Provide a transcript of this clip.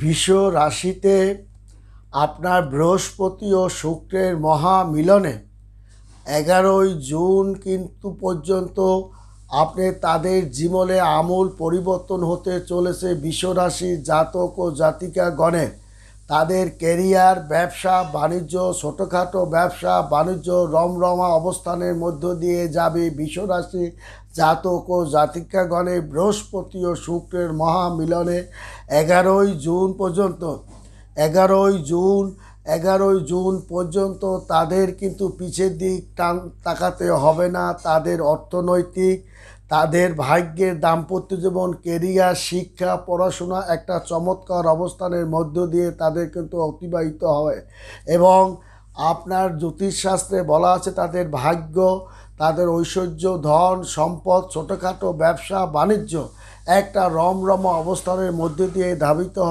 বৃষ রাশিতে আপনার বৃহস্পতি ও শুক্রের মহামিলনে 11ই জুন কিন্তু পর্যন্ত আপনি তাদের জীবনে আমূল পরিবর্তন হতে চলেছে। বৃষরাশির জাতক ও জাতিকাগণের তাদের ক্যারিয়ার, ব্যবসা বাণিজ্য, ছোটোখাটো ব্যবসা বাণিজ্য রমরমা অবস্থানের মধ্য দিয়ে যাবে। বৃষরাশির জাতক ও জাতিকাগণের বৃহস্পতি ও শুক্রের মহামিলনে 11ই জুন পর্যন্ত 11ই জুন 11ই জুন পর্যন্ত তাদের কিন্তু পিছের দিক তাকাতে হবে না। তাদের অর্থনৈতিক, তাদের ভাগ্যের, দাম্পত্য জীবন, কেরিয়ার, শিক্ষা, পড়াশোনা একটা চমৎকার অবস্থানের মধ্য দিয়ে তাদের কিন্তু অতিবাহিত হয়। এবং আপনার জ্যোতিষশাস্ত্রে বলা আছে তাদের ভাগ্য, তাদের ঐশ্বর্য, ধন সম্পদ, ছোটোখাটো ব্যবসা বাণিজ্য একটা রমরমা অবস্থানের মধ্যে দিয়ে ধাবিত হয়।